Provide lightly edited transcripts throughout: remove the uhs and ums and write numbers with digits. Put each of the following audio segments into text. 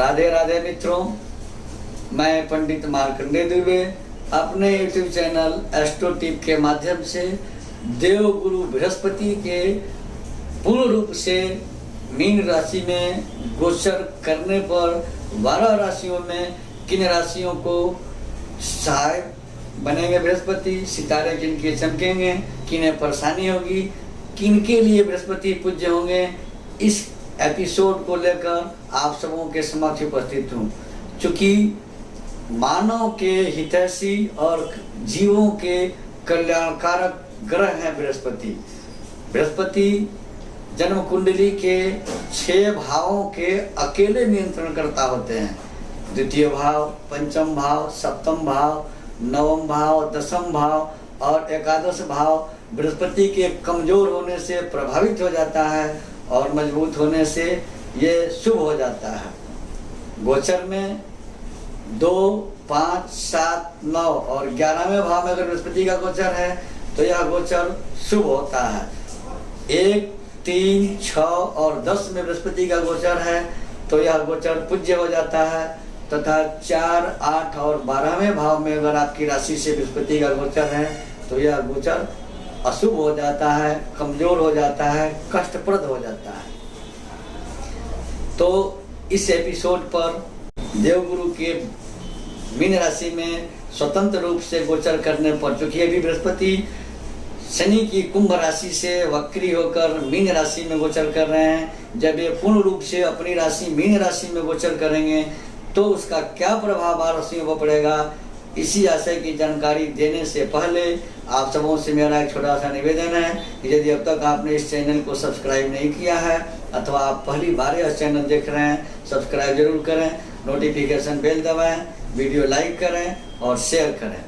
राधे राधे मित्रों, मैं पंडित मार्कंडेय दुबे अपने यूट्यूब चैनल एस्ट्रो टिप के माध्यम से देव गुरु बृहस्पति के पूर्ण रूप से मीन राशि में गोचर करने पर 12 राशियों में किन राशियों को सहायक बनेंगे बृहस्पति, सितारे किनके चमकेंगे, किन्हें परेशानी होगी, किनके लिए बृहस्पति पूज्य होंगे, इस एपिसोड को लेकर आप सबों के समक्ष उपस्थित हूँ। चूँकि मानव के हितैषी और जीवों के कल्याणकारक ग्रह हैं बृहस्पति। बृहस्पति जन्म कुंडली के 6 भावों के अकेले नियंत्रण करता होते हैं। द्वितीय भाव, पंचम भाव, सप्तम भाव, नवम भाव, दसम भाव और एकादश भाव बृहस्पति के कमजोर होने से प्रभावित हो जाता है और मजबूत होने से ये शुभ हो जाता है। गोचर में 2, 5, 7, 9 और 11वें भाव में अगर बृहस्पति का गोचर है तो यह गोचर शुभ होता है। 1, 3, 6 और 10 में बृहस्पति का गोचर है तो यह गोचर पूज्य हो जाता है, तथा 4, 8 और 12वें भाव में अगर आपकी राशि से बृहस्पति का गोचर है तो यह गोचर अशुभ हो जाता है, कमजोर हो जाता है, कष्टप्रद हो जाता है। तो इस एपिसोड पर देवगुरु के मीन राशि में स्वतंत्र रूप से गोचर करने पर, चूंकि अभी बृहस्पति शनि की कुंभ राशि से वक्री होकर मीन राशि में गोचर कर रहे हैं, जब ये पूर्ण रूप से अपनी राशि मीन राशि में गोचर करेंगे तो उसका क्या प्रभाव राशियों पर पड़ेगा, इसी आशय की जानकारी देने से पहले आप सबों से मेरा एक छोटा सा निवेदन है कि यदि अब तक आपने इस चैनल को सब्सक्राइब नहीं किया है अथवा आप पहली बार यह चैनल देख रहे हैं, सब्सक्राइब जरूर करें, नोटिफिकेशन बेल दबाएं, वीडियो लाइक करें और शेयर करें।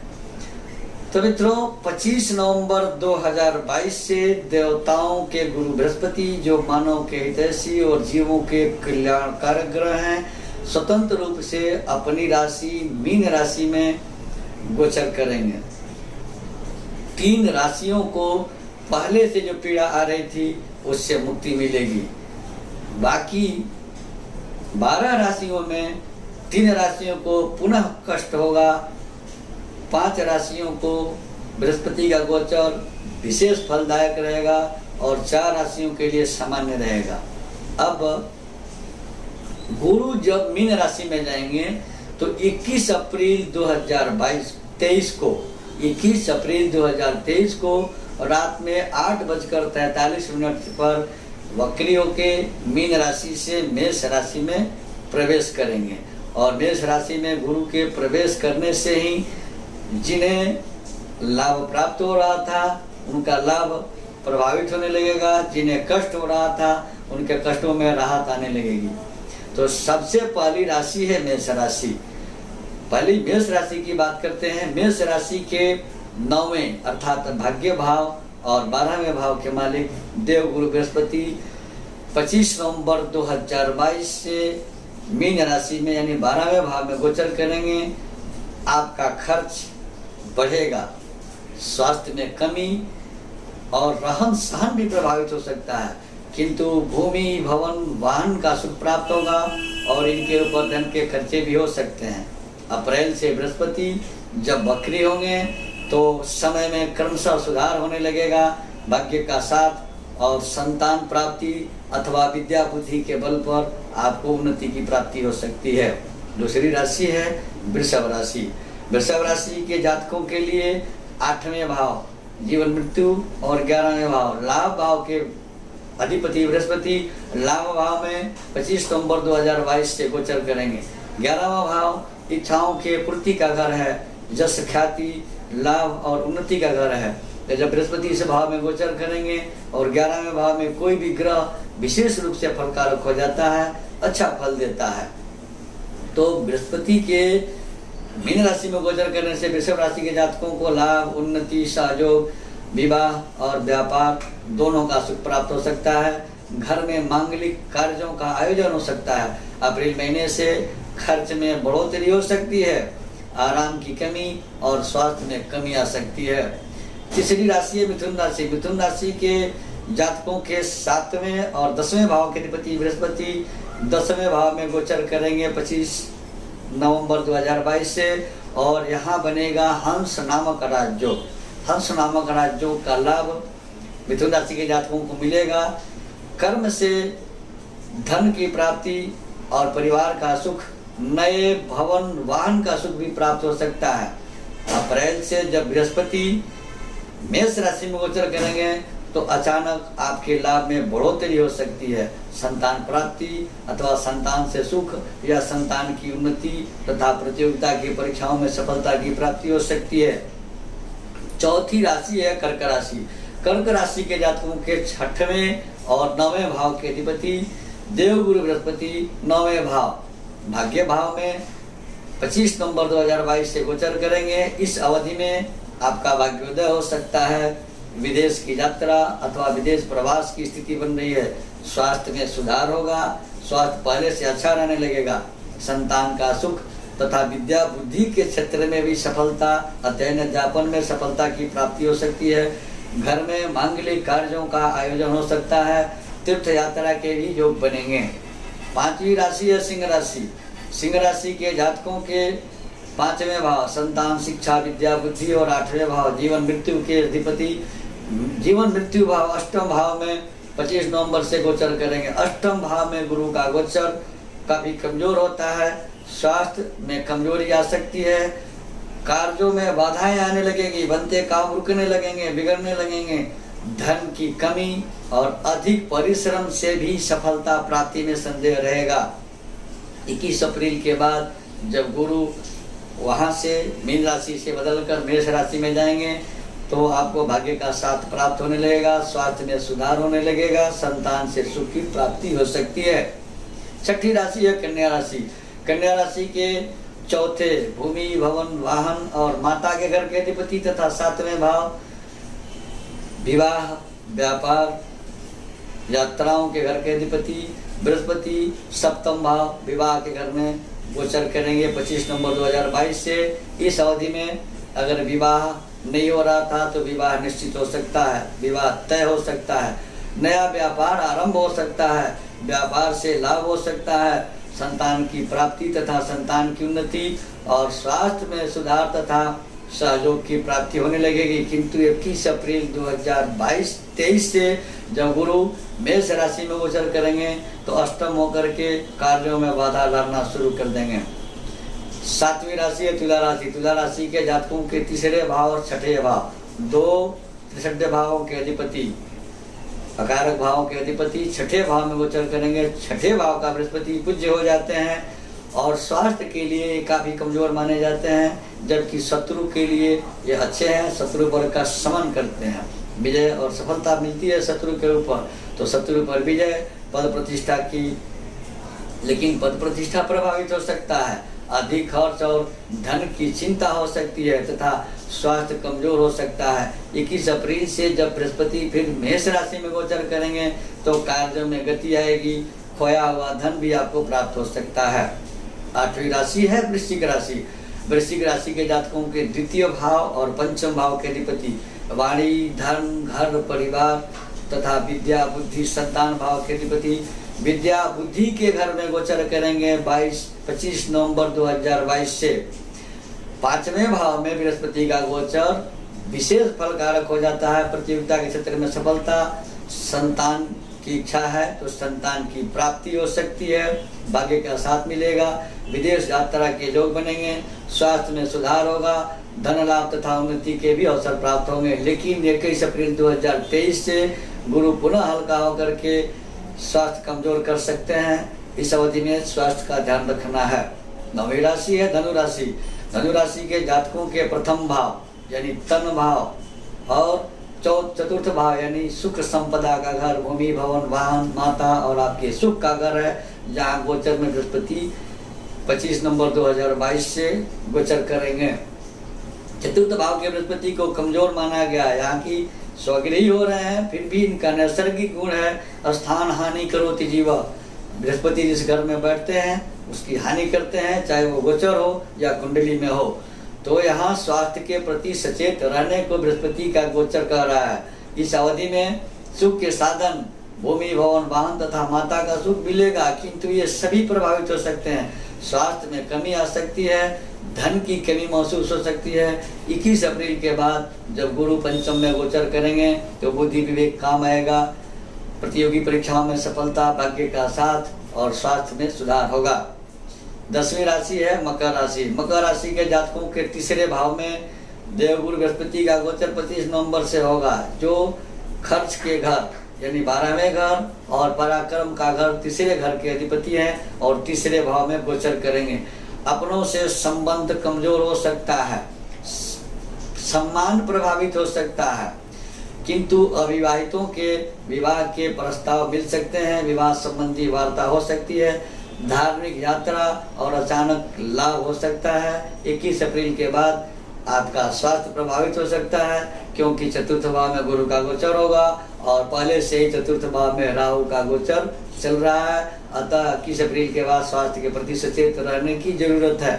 तो मित्रों, 25 नवंबर 2022 से देवताओं के गुरु बृहस्पति जो मानव के हितैषी और जीवों के कल्याणकारक ग्रह हैं, स्वतंत्र रूप से अपनी राशि मीन राशि में गोचर करेंगे। 3 राशियों को पहले से जो पीड़ा आ रही थी उससे मुक्ति मिलेगी। बाकी 12 राशियों में 3 राशियों को पुनः कष्ट होगा, 5 राशियों को बृहस्पति का गोचर विशेष फलदायक रहेगा और 4 राशियों के लिए सामान्य रहेगा। अब गुरु जब मीन राशि में जाएंगे तो 21 अप्रैल 2023 को रात में 8:43 पर वक्री होके मीन राशि से मेष राशि में प्रवेश करेंगे और मेष राशि में गुरु के प्रवेश करने से ही जिन्हें लाभ प्राप्त हो रहा था उनका लाभ प्रभावित होने लगेगा, जिन्हें कष्ट हो रहा था उनके कष्टों में राहत आने लगेगी। तो सबसे पहली राशि है मेष राशि। पहली मेष राशि की बात करते हैं। मेष राशि के 9वें अर्थात भाग्य भाव और 12वें भाव के मालिक देवगुरु बृहस्पति 25 नवंबर 2022 से मीन राशि में यानी 12वें भाव में गोचर करेंगे। आपका खर्च बढ़ेगा, स्वास्थ्य में कमी और रहन सहन भी प्रभावित हो सकता है, किंतु भूमि भवन वाहन का सुख प्राप्त होगा और इनके ऊपर धन के खर्चे भी हो सकते हैं। अप्रैल से बृहस्पति जब वक्री होंगे तो समय में क्रमशः सुधार होने लगेगा, भाग्य का साथ और संतान प्राप्ति अथवा विद्या बुद्धि के बल पर आपको उन्नति की प्राप्ति हो सकती है। दूसरी राशि है वृषभ राशि। वृषभ राशि के जातकों के लिए 8वें भाव जीवन मृत्यु और 11वें भाव लाभ भाव के अधिपति बृहस्पति लाभ भाव में 25 नवंबर 2022 से गोचर करेंगे। 11वां भाव इच्छाओं के पूर्ति का घर है, जस ख्याति लाभ और उन्नति का घर है। तो जब बृहस्पति इस भाव में गोचर करेंगे और 11वें भाव में कोई भी ग्रह विशेष रूप से फलकारक हो जाता है, अच्छा फल देता है। तो बृहस्पति के मीन राशि में गोचर करने से वृषभ राशि के जातकों को लाभ, उन्नति, सहयोग, विवाह और व्यापार दोनों का सुख प्राप्त हो सकता है। घर में मांगलिक कार्यों का आयोजन हो सकता है। अप्रैल महीने से खर्च में बढ़ोतरी हो सकती है, आराम की कमी और स्वास्थ्य में कमी आ सकती है। तीसरी राशि है मिथुन राशि। मिथुन राशि के जातकों के 7वें और 10वें भाव के अधिपति बृहस्पति 10वें भाव में गोचर करेंगे 25 नवंबर 2022 से, और यहाँ बनेगा हंस नामक राजयोग। हंस नामक राजयोग का लाभ मिथुन राशि के जातकों को मिलेगा। कर्म से धन की प्राप्ति और परिवार का सुख, नए भवन वाहन का सुख भी प्राप्त हो सकता है। अप्रैल से जब बृहस्पति मेष राशि में गोचर करेंगे तो अचानक आपके लाभ में बढ़ोतरी हो सकती है। संतान प्राप्ति अथवा संतान से सुख या संतान की उन्नति तथा प्रतियोगिता की परीक्षाओं में सफलता की प्राप्ति हो सकती है। चौथी राशि है कर्क राशि। कर्क राशि के जातकों के 6वें और 9वें भाव के अधिपति देवगुरु बृहस्पति 9वें भाव भाग्य भाव में 25 नवंबर 2022 से गोचर करेंगे। इस अवधि में आपका भाग्योदय हो सकता है। विदेश की यात्रा अथवा विदेश प्रवास की स्थिति बन रही है। स्वास्थ्य में सुधार होगा, स्वास्थ्य पहले से अच्छा रहने लगेगा। संतान का सुख तथा विद्या बुद्धि के क्षेत्र में भी सफलता, अध्ययन अध्यापन में सफलता की प्राप्ति हो सकती है। घर में मांगलिक कार्यों का आयोजन हो सकता है। तीर्थ यात्रा के भी योग बनेंगे। 5वीं राशि है सिंह राशि। सिंह राशि के जातकों के 5वें भाव संतान, शिक्षा, विद्या बुद्धि और 8वें भाव जीवन मृत्यु के अधिपति जीवन मृत्यु भाव 8वें भाव में 25 नवंबर से गोचर करेंगे। 8वें भाव में गुरु का गोचर काफी कमजोर होता है। स्वास्थ्य में कमजोरी आ सकती है। कार्यों में बाधाएं आने लगेगी, बनते काम रुकने लगेंगे, बिगड़ने लगेंगे। धन की कमी और अधिक परिश्रम से भी सफलता प्राप्ति में संदेह रहेगा। 21 अप्रैल के बाद जब गुरु वहां से मीन राशि से बदलकर मेष राशि में जाएंगे तो आपको भाग्य का साथ प्राप्त होने लगेगा। स्वास्थ्य में सुधार होने लगेगा। संतान से सुख की प्राप्ति हो सकती है। 6ठी राशि है कन्या राशि। कन्या राशि के चौथे भूमि, भवन, वाहन और माता के घर के अधिपति तथा 7वें भाव विवाह, व्यापार, यात्राओं के घर के अधिपति बृहस्पति 7वें भाव विवाह के घर में गोचर करेंगे 25 नवंबर 2022 से। इस अवधि में अगर विवाह नहीं हो रहा था तो विवाह निश्चित हो सकता है, विवाह तय हो सकता है। नया व्यापार आरंभ हो सकता है, व्यापार से लाभ हो सकता है। संतान की प्राप्ति तथा संतान की उन्नति और स्वास्थ्य में सुधार तथा सहयोग की प्राप्ति होने लगेगी। किंतु 21 अप्रैल 2022-23 से जब गुरु मेष राशि में गोचर करेंगे तो अष्टम होकर के कार्यों में बाधा लाना शुरू कर देंगे। 7वीं राशि है तुला राशि। तुला राशि के जातकों के 3रे भाव और 6ठे भाव, 2 त्रिशठ भावों के अधिपति, अकारक भावों के अधिपति 6ठे भाव में गोचर करेंगे। 6ठे भाव का बृहस्पति पूज्य हो जाते हैं और स्वास्थ्य के लिए काफी कमजोर माने जाते हैं, जबकि शत्रु के लिए ये अच्छे हैं। शत्रु पर का समन करते हैं, विजय और सफलता मिलती है शत्रु के ऊपर। तो शत्रु पर विजय, पद प्रतिष्ठा की, लेकिन पद प्रतिष्ठा प्रभावित हो सकता है। अधिक खर्च और धन की चिंता हो सकती है तथा स्वास्थ्य कमजोर हो सकता है। 21 अप्रैल से जब बृहस्पति फिर मेष राशि में गोचर करेंगे तो कार्यों में गति आएगी। खोया हुआ धन भी आपको प्राप्त हो सकता है। 8वीं राशि है वृश्चिक राशि। वृश्चिक राशि के जातकों के 2य भाव और 5म भाव के अधिपति वाणी, धन, घर, परिवार तथा विद्या बुद्धि संतान भाव के अधिपति विद्या बुद्धि के घर में गोचर करेंगे 25 नवंबर 2022 से। 5वें भाव में बृहस्पति का गोचर विशेष फलकारक हो जाता है। प्रतियोगिता के क्षेत्र में सफलता, संतान की इच्छा है तो संतान की प्राप्ति हो सकती है, भाग्य का साथ मिलेगा। विदेश यात्रा के योग बनेंगे, स्वास्थ्य में सुधार होगा, धन लाभ तथा उन्नति के भी अवसर प्राप्त होंगे। लेकिन 21 अप्रैल 2023 से गुरु पुनः हल्का होकर के स्वास्थ्य कमजोर कर सकते हैं। इस अवधि में स्वास्थ्य का ध्यान रखना है। 9वीं राशि है धनु राशि। धनु राशि के जातकों के प्रथम भाव यानी तन भाव और चतुर्थ भाव यानी सुख संपदा का घर, भूमि, भवन, वाहन, माता और आपके सुख का घर है, जहाँ गोचर में बृहस्पति 25 नवंबर 2022 से गोचर करेंगे। चतुर्थ भाव के बृहस्पति को कमजोर माना गया है। यहाँ की स्वगृही हो रहे हैं, फिर भी इनका नैसर्गिक गुण है स्थान हानि करोति जीवा। बृहस्पति जिस घर में बैठते हैं उसकी हानि करते हैं, चाहे वो गोचर हो या कुंडली में हो। तो यहाँ स्वास्थ्य के प्रति सचेत रहने को बृहस्पति का गोचर कह रहा है। इस अवधि में सुख के साधन भूमि भवन वाहन तथा माता का सुख मिलेगा, किंतु ये सभी प्रभावित हो सकते हैं। स्वास्थ्य में कमी आ सकती है, धन की कमी महसूस हो सकती है। 21 अप्रैल के बाद जब गुरु पंचम में गोचर करेंगे तो बुद्धि विवेक काम आएगा, प्रतियोगी परीक्षाओं में सफलता, भाग्य का साथ और स्वास्थ्य में सुधार होगा। 10वीं राशि है मकर राशि। मकर राशि के जातकों के तीसरे भाव में देवगुरु बृहस्पति का गोचर 25 नवंबर से होगा, जो खर्च के घर यानी 12वें घर और पराक्रम का घर तीसरे घर के अधिपति हैं और तीसरे भाव में गोचर करेंगे। अपनों से संबंध कमजोर हो सकता है, सम्मान प्रभावित हो सकता है, किंतु अविवाहितों के विवाह के प्रस्ताव मिल सकते हैं, विवाह संबंधी वार्ता हो सकती है, धार्मिक यात्रा और अचानक लाभ हो सकता है। 21 अप्रैल के बाद आपका स्वास्थ्य प्रभावित हो सकता है, क्योंकि चतुर्थ भाव में गुरु का गोचर होगा और पहले से ही चतुर्थ भाव में राहु का गोचर चल रहा है। अतः 21 अप्रैल के बाद स्वास्थ्य के प्रति सचेत रहने की जरूरत है।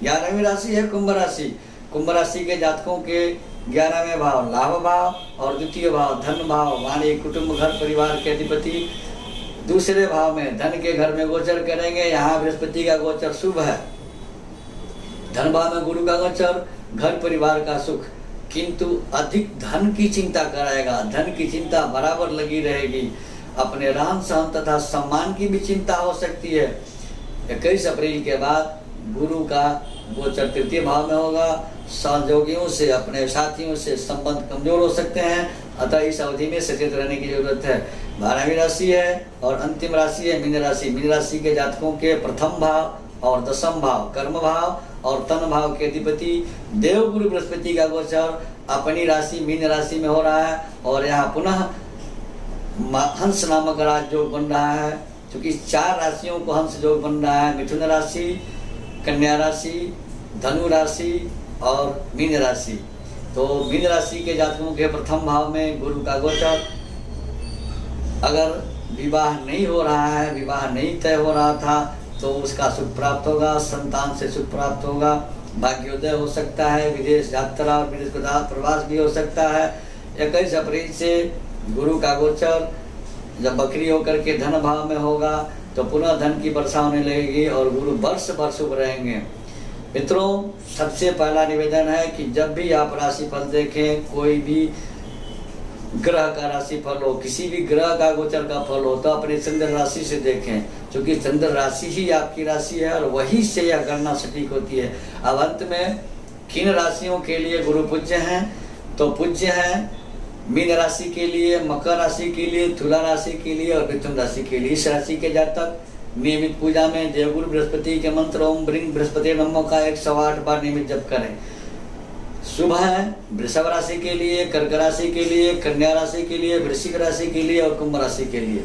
11वीं राशि है कुंभ राशि। कुंभ राशि के जातकों के 11वें भाव लाभ भाव और द्वितीय भाव धन भाव वाणी कुटुंब घर परिवार के अधिपति दूसरे भाव में धन के घर में गोचर करेंगे। यहाँ बृहस्पति का गोचर शुभ है, धन भाव में गुरु का गोचर, घर परिवार का सुख, किंतु अधिक धन की चिंता कराएगा। धन की चिंता बराबर लगी रहेगी। अपने रहन सहन तथा सम्मान की भी चिंता हो सकती है। 21 अप्रैल के बाद गुरु का गोचर तृतीय भाव में होगा। सहयोगियों से अपने साथियों से संबंध कमजोर हो सकते हैं, अतः इस अवधि में सचेत रहने की जरूरत है। 12वीं राशि है और अंतिम राशि है मीन राशि। मीन राशि के जातकों के प्रथम भाव और दशम भाव कर्म भाव और तन भाव के अधिपति देवगुरु बृहस्पति का गोचर अपनी राशि मीन राशि में हो रहा है और यहाँ पुनः हंस नामक राजयोग बन रहा है। क्योंकि 4 राशियों को हंस योग बन रहा है, मिथुन राशि, कन्या राशि, धनु राशि और मीन राशि। तो मीन राशि के जातकों के प्रथम भाव में गुरु का गोचर, अगर विवाह नहीं हो रहा है, विवाह नहीं तय हो रहा था तो उसका सुख प्राप्त होगा, संतान से सुख प्राप्त होगा, भाग्योदय हो सकता है, विदेश यात्रा और विदेश प्रवास भी हो सकता है। 21 अप्रैल से गुरु का गोचर जब बकरी होकर के धन भाव में होगा तो पुनः धन की वर्षा होने लगेगी और गुरु वर्ष भर शुभ रहेंगे। मित्रों, सबसे पहला निवेदन है कि जब भी आप राशिफल देखें, कोई भी ग्रह का राशिफल हो, किसी भी ग्रह का गोचर का फल हो, तो अपने चंद्र राशि से देखें, क्योंकि चंद्र राशि ही आपकी राशि है और वही से यह गणना सटीक होती है। अब अंत में किन राशियों के लिए गुरु पूज्य हैं, तो पूज्य हैं मीन राशि के लिए, मकर राशि के लिए, तुला राशि के लिए और मिथुन राशि के लिए। इस राशि के जातक नियमित पूजा में देवगुरु बृहस्पति के मंत्र ओम ब्रिंग बृहस्पति नमः का 108 बार नियमित जप करें। शुभ है वृषभ राशि के लिए, कर्क राशि के लिए, कन्या राशि के लिए, वृश्चिक राशि के लिए और कुंभ राशि के लिए,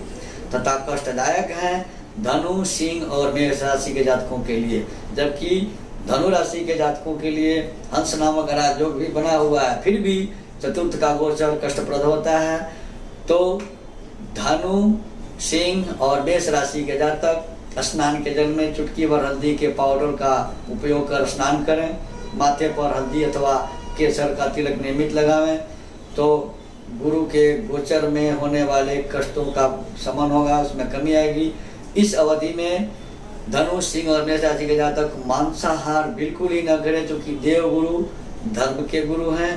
तथा कष्टदायक हैं धनु, सिंह और मेष राशि के जातकों के लिए। जबकि धनु राशि के जातकों के लिए हंस नामक राजयोग भी बना हुआ है, फिर भी चतुर्थ का गोचर कष्टप्रद होता है। तो धनु, सिंह और मेष राशि के जातक स्नान के जल में चुटकी भर हल्दी के पाउडर का उपयोग कर स्नान करें, माथे पर हल्दी अथवा केसर का तिलक नियमित लगावें, तो गुरु के गोचर में होने वाले कष्टों का शमन होगा, उसमें कमी आएगी। इस अवधि में धनु, सिंह और मेष राशि के जातक मांसाहार बिल्कुल ही न करें, क्योंकि देव गुरु धर्म के गुरु हैं,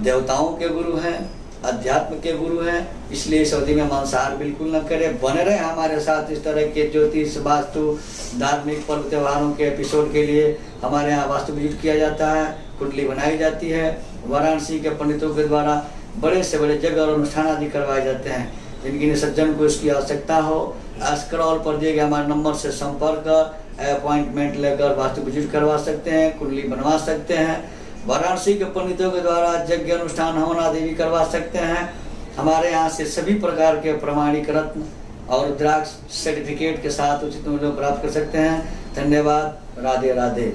देवताओं के गुरु हैं, अध्यात्म के गुरु हैं, इसलिए इस अवधि में मांसाहार बिल्कुल न करें। बने रहे हमारे साथ इस तरह के ज्योतिष, वास्तु, धार्मिक पर्व त्योहारों के एपिसोड के लिए। हमारे यहाँ वास्तु विजिट किया जाता है, कुंडली बनाई जाती है, वाराणसी के पंडितों के द्वारा बड़े से बड़े जगह और अनुष्ठान आदि करवाए जाते हैं। जिनकी सज्जन को इसकी आवश्यकता हो, स्क्रॉल पर दिए गए हमारे नंबर से संपर्क कर अपॉइंटमेंट लेकर वास्तु विजिट करवा सकते हैं, कुंडली बनवा सकते हैं। वाराणसी के पंडितों के द्वारा यज्ञ अनुष्ठान हवन आदि भी करवा सकते हैं। हमारे यहाँ से सभी प्रकार के प्रमाणिक रत्न और रुद्राक्ष सर्टिफिकेट के साथ उचित मूल्य प्राप्त कर सकते हैं। धन्यवाद। राधे राधे।